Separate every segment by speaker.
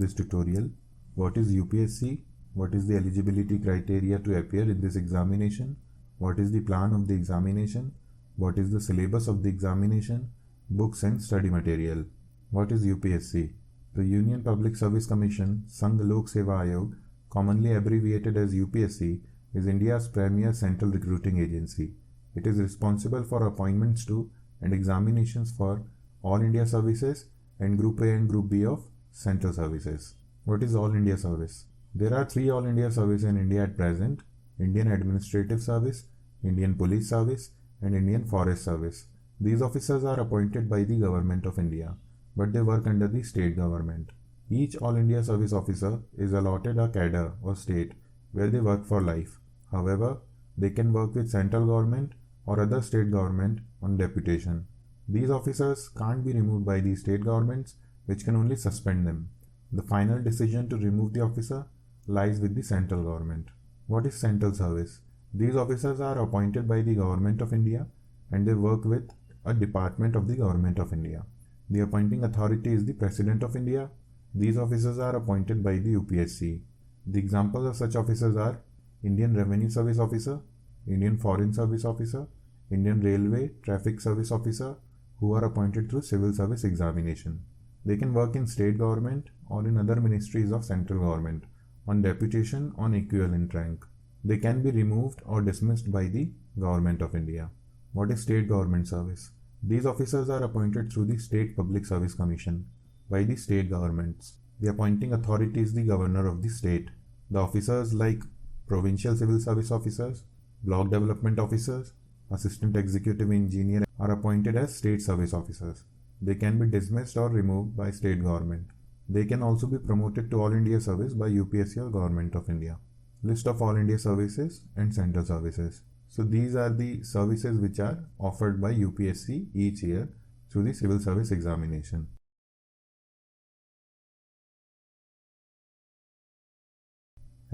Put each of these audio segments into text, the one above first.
Speaker 1: this tutorial. What is UPSC? What is the eligibility criteria to appear in this examination? What is the plan of the examination? What is the syllabus of the examination? Books and study material. What is UPSC? The Union Public Service Commission, Sangh Lok Seva Ayog, commonly abbreviated as UPSC, is India's premier central recruiting agency. It is responsible for appointments to and examinations for All India Services and Group A and Group B of Central Services. What is All India Service? There are 3 All India Services in India at present: Indian Administrative Service, Indian Police Service, and Indian Forest Service. These officers are appointed by the Government of India, but they work under the state government. Each All India Service officer is allotted a cadre or state where they work for life. However, they can work with central government or other state government on deputation. These officers can't be removed by the state governments, which can only suspend them. The final decision to remove the officer lies with the central government. What is central service? These officers are appointed by the Government of India and they work with a department of the Government of India. The appointing authority is the President of India. These officers are appointed by the UPSC. The examples of such officers are Indian Revenue Service Officer, Indian Foreign Service Officer, Indian Railway Traffic Service Officer, who are appointed through civil service examination. They can work in state government or in other ministries of central government on deputation on equivalent rank. They can be removed or dismissed by the Government of India. What is state government service? These officers are appointed through the State Public Service Commission by the state governments. The appointing authority is the governor of the state. The officers like provincial civil service officers, block development officers, assistant executive engineer are appointed as state service officers. They can be dismissed or removed by state government. They can also be promoted to All India Service by UPSC or Government of India. List of All India Services and Central Services. So these are the services which are offered by UPSC each year through the civil service examination.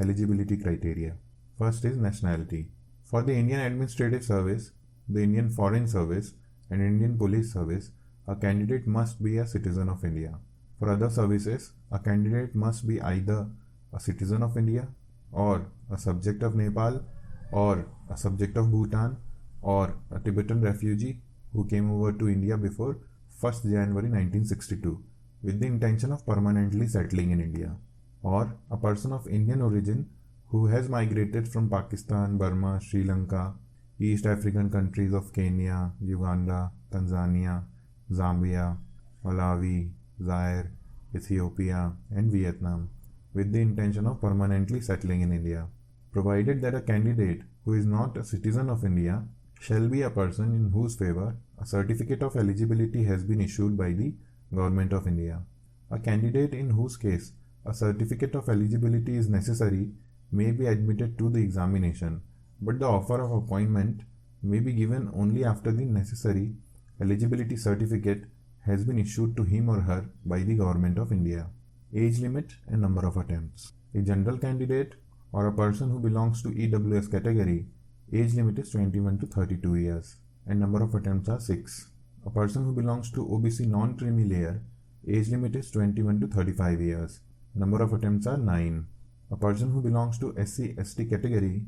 Speaker 1: Eligibility criteria. First is nationality. For the Indian Administrative Service, the Indian Foreign Service, and Indian Police Service, a candidate must be a citizen of India. For other services, a candidate must be either a citizen of India, or a subject of Nepal, or a subject of Bhutan, or a Tibetan refugee who came over to India before 1st January 1962 with the intention of permanently settling in India, or a person of Indian origin who has migrated from Pakistan, Burma, Sri Lanka, East African countries of Kenya, Uganda, Tanzania, Zambia, Malawi, Zaire, Ethiopia, and Vietnam with the intention of permanently settling in India, provided that a candidate who is not a citizen of India shall be a person in whose favor a certificate of eligibility has been issued by the Government of India. A candidate in whose case a certificate of eligibility is necessary may be admitted to the examination, but the offer of appointment may be given only after the necessary eligibility certificate has been issued to him or her by the Government of India. Age limit and number of attempts. A general candidate or a person who belongs to EWS category, age limit is 21 to 32 years and number of attempts are 6. A person who belongs to OBC non-creamy layer, age limit is 21 to 35 years. Number of attempts are 9. A person who belongs to SC/ST category,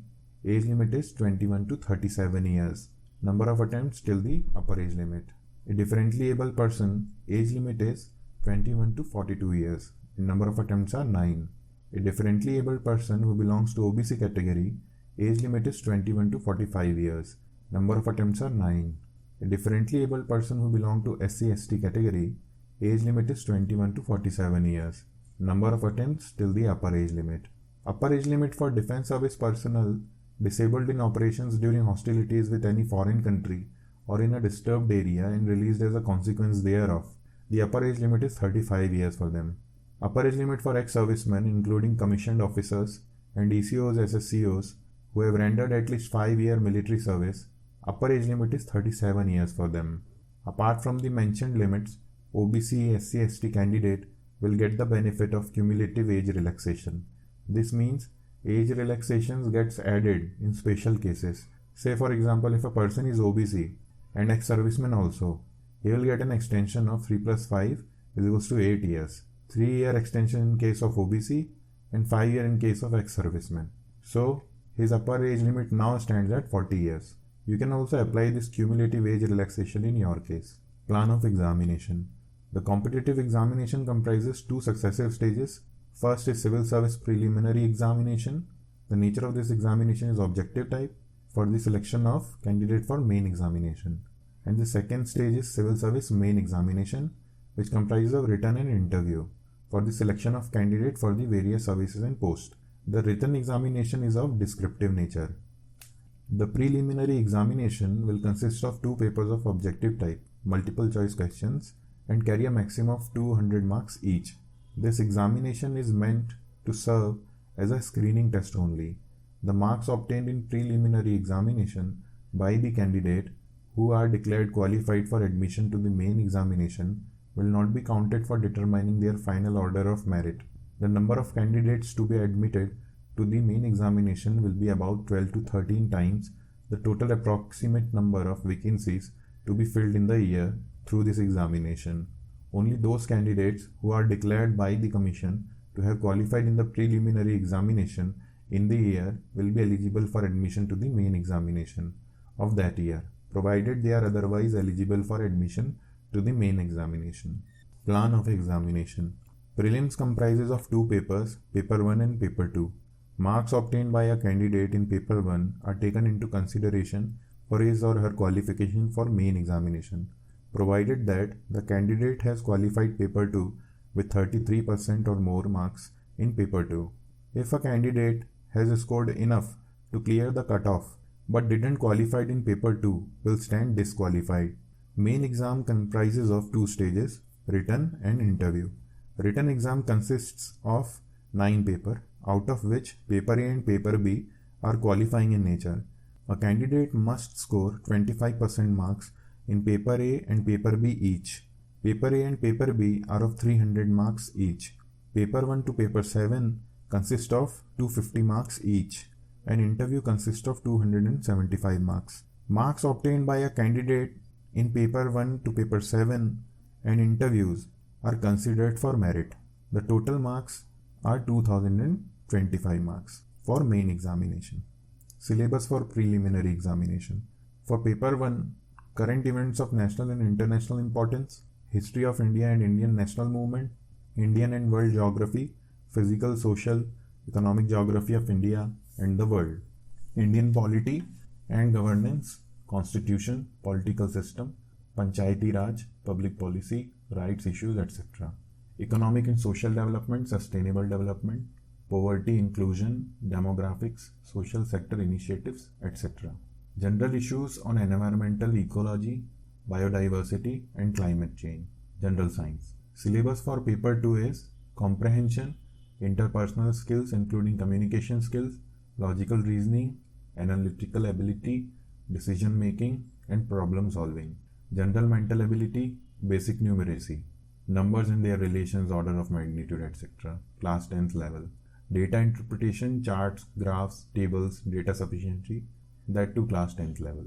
Speaker 1: age limit is 21 to 37 years. Number of attempts till the upper age limit. A differently abled person, age limit is 21 to 42 years and number of attempts are 9. A differently abled person who belongs to OBC category, age limit is 21 to 45 years. Number of attempts are 9. A differently abled person who belongs to SC/ST category, age limit is 21 to 47 years. Number of attempts till the upper age limit. Upper age limit for defense service personnel disabled in operations during hostilities with any foreign country or in a disturbed area and released as a consequence thereof. The upper age limit is 35 years for them. Upper age limit for ex-servicemen including commissioned officers and ECOs, SSCOs who have rendered at least 5-year military service, upper age limit is 37 years for them. Apart from the mentioned limits, OBC, SC/ST candidate will get the benefit of cumulative age relaxation. This means age relaxations gets added in special cases. Say for example, if a person is OBC and ex-serviceman also, he will get an extension of 3 plus 5 is equals to 8 years. 3-year extension in case of OBC, and 5-year in case of ex-servicemen. So, his upper age limit now stands at 40 years. You can also apply this cumulative age relaxation in your case. Plan of examination. The competitive examination comprises 2 successive stages. First is civil service preliminary examination. The nature of this examination is objective type for the selection of candidate for main examination. And the second stage is civil service main examination, which comprises of written and interview for the selection of candidate for the various services and posts. The written examination is of descriptive nature. The preliminary examination will consist of 2 papers of objective type, multiple choice questions, and carry a maximum of 200 marks each. This examination is meant to serve as a screening test only. The marks obtained in preliminary examination by the candidate who are declared qualified for admission to the main examination will not be counted for determining their final order of merit. The number of candidates to be admitted to the main examination will be about 12 to 13 times the total approximate number of vacancies to be filled in the year through this examination. Only those candidates who are declared by the Commission to have qualified in the preliminary examination in the year will be eligible for admission to the main examination of that year, provided they are otherwise eligible for admission to the main examination. Plan of examination. Prelims comprises of 2 papers, Paper 1 and Paper 2. Marks obtained by a candidate in Paper 1 are taken into consideration for his or her qualification for main examination, provided that the candidate has qualified Paper 2 with 33% or more marks in Paper 2. If a candidate has scored enough to clear the cutoff but didn't qualify in Paper 2, will stand disqualified. Main exam comprises of 2 stages, written and interview. Written exam consists of 9 papers, out of which Paper A and Paper B are qualifying in nature. A candidate must score 25% marks in Paper A and Paper B each. Paper A and Paper B are of 300 marks each. Paper 1 to Paper 7 consist of 250 marks each, and interview consists of 275 marks. Marks obtained by a candidate in Paper 1 to Paper 7 and interviews are considered for merit. The total marks are 2025 marks for main examination. Syllabus for preliminary examination. For Paper 1, current events of national and international importance, history of India and Indian national movement, Indian and world geography, physical, social, economic geography of India and the world, Indian polity and governance, constitution, political system, Panchayati Raj, public policy, rights issues, etc. Economic and social development, sustainable development, poverty, inclusion, demographics, social sector initiatives, etc. General issues on environmental ecology, biodiversity and climate change. General science. Syllabus for Paper 2 is comprehension, interpersonal skills including communication skills, logical reasoning, analytical ability, decision making and problem solving. General mental ability, basic numeracy, numbers and their relations, order of magnitude, etc. Class 10th level. Data interpretation, charts, graphs, tables, data sufficiency, that to class 10th level.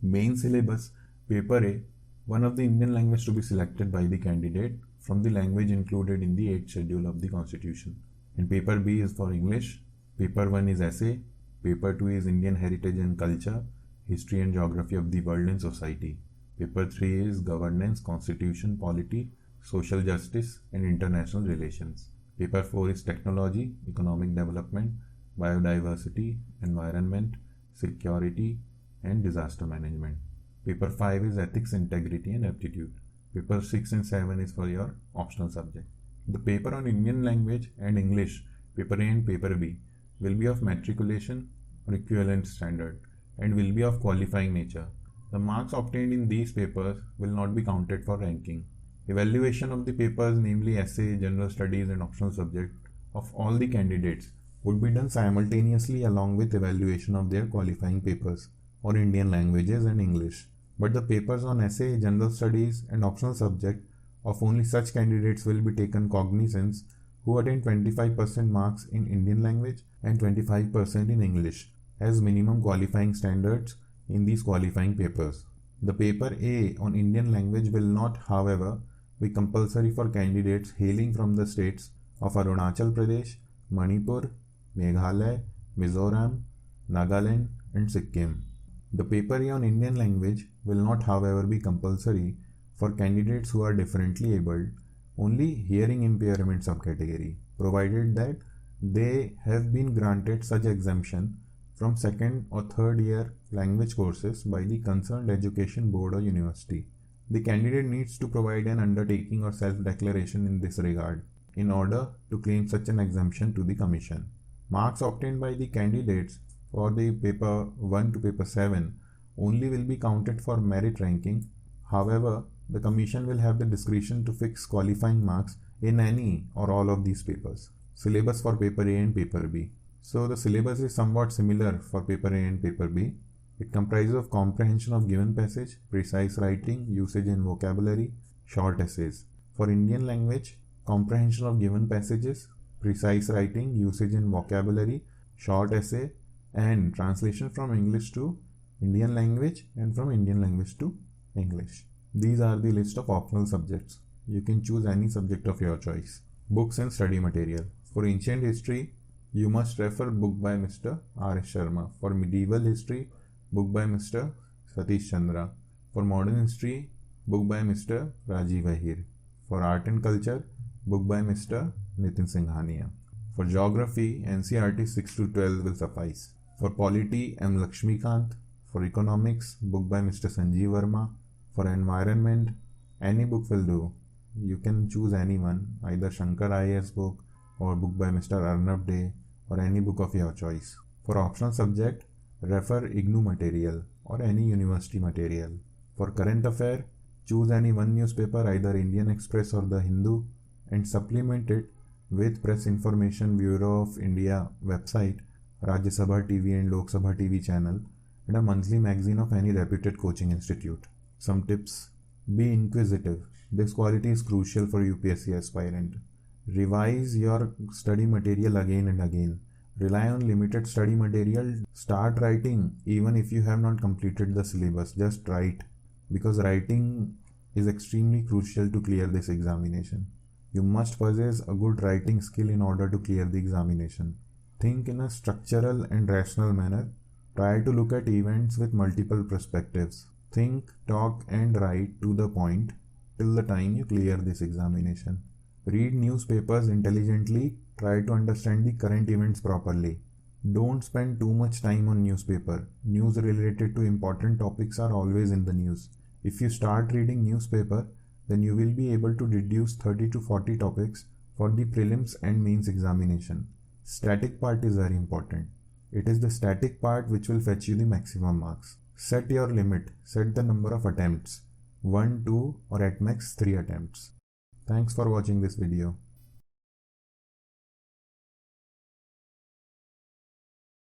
Speaker 1: Main syllabus, Paper A, one of the Indian language to be selected by the candidate from the language included in the 8th schedule of the Constitution. And Paper B is for English. Paper 1 is Essay. Paper 2 is Indian Heritage and Culture, History and Geography of the World and Society. Paper 3 is Governance, Constitution, Polity, Social Justice and International Relations. Paper 4 is Technology, Economic Development, Biodiversity, Environment, Security and Disaster Management. Paper 5 is Ethics, Integrity and Aptitude. Paper 6 and 7 is for your optional subject. The paper on Indian language and English, Paper A and Paper B, will be of matriculation or equivalent standard and will be of qualifying nature. The marks obtained in these papers will not be counted for ranking. Evaluation of the papers, namely essay, general studies and optional subject of all the candidates would be done simultaneously along with evaluation of their qualifying papers for Indian languages and English. But the papers on essay, general studies and optional subject of only such candidates will be taken cognizance who attain 25% marks in Indian language and 25% in English as minimum qualifying standards in these qualifying papers. The paper A on Indian language will not, however, be compulsory for candidates hailing from the states of Arunachal Pradesh, Manipur, Meghalaya, Mizoram, Nagaland, and Sikkim. The paper A on Indian language will not, however, be compulsory for candidates who are differently abled, only hearing impairment subcategory, provided that they have been granted such exemption from second or third year language courses by the concerned education board or university. The candidate needs to provide an undertaking or self-declaration in this regard in order to claim such an exemption to the Commission. Marks obtained by the candidates for the paper 1 to paper 7 only will be counted for merit ranking. However, the Commission will have the discretion to fix qualifying marks in any or all of these papers. Syllabus for paper A and paper B. So the syllabus is somewhat similar for paper A and paper B. It comprises of comprehension of given passage, precise writing, usage and vocabulary, short essays. For Indian language, comprehension of given passages, precise writing, usage and vocabulary, short essay, and translation from English to Indian language and from Indian language to English. These are the list of optional subjects. You can choose any subject of your choice. Books and study material. For ancient history, you must refer book by Mr. R. S. Sharma. For medieval history, book by Mr. Satish Chandra. For modern history, book by Mr. Rajiv Ahir. For art and culture, book by Mr. Nitin Singhania. For geography, NCERT 6 to 12 will suffice. For polity, M. Lakshmikant. For economics, book by Mr. Sanjeev Verma. For environment, any book will do. You can choose anyone, either Shankar IAS book or book by Mr. Arnab Dey or any book of your choice. For optional subject, refer IGNOU material or any university material. For current affair, choose any one newspaper, either Indian Express or The Hindu, and supplement it with Press Information Bureau of India website, Rajya Sabha TV and Lok Sabha TV channel, and a monthly magazine of any reputed coaching institute. Some tips: be inquisitive. This quality is crucial for UPSC aspirant. Revise your study material again and again. Rely on limited study material. Start writing even if you have not completed the syllabus. Just write, because writing is extremely crucial to clear this examination. You must possess a good writing skill in order to clear the examination. Think in a structural and rational manner. Try to look at events with multiple perspectives. Think, talk and write to the point till the time you clear this examination. Read newspapers intelligently. Try to understand the current events properly. Don't spend too much time on newspaper. News related to important topics are always in the news. If you start reading newspaper, then you will be able to deduce 30 to 40 topics for the prelims and mains examination. Static part is very important. It is the static part which will fetch you the maximum marks. Set your limit. Set the number of attempts. 1, 2 or at max 3 attempts. Thanks for watching this video.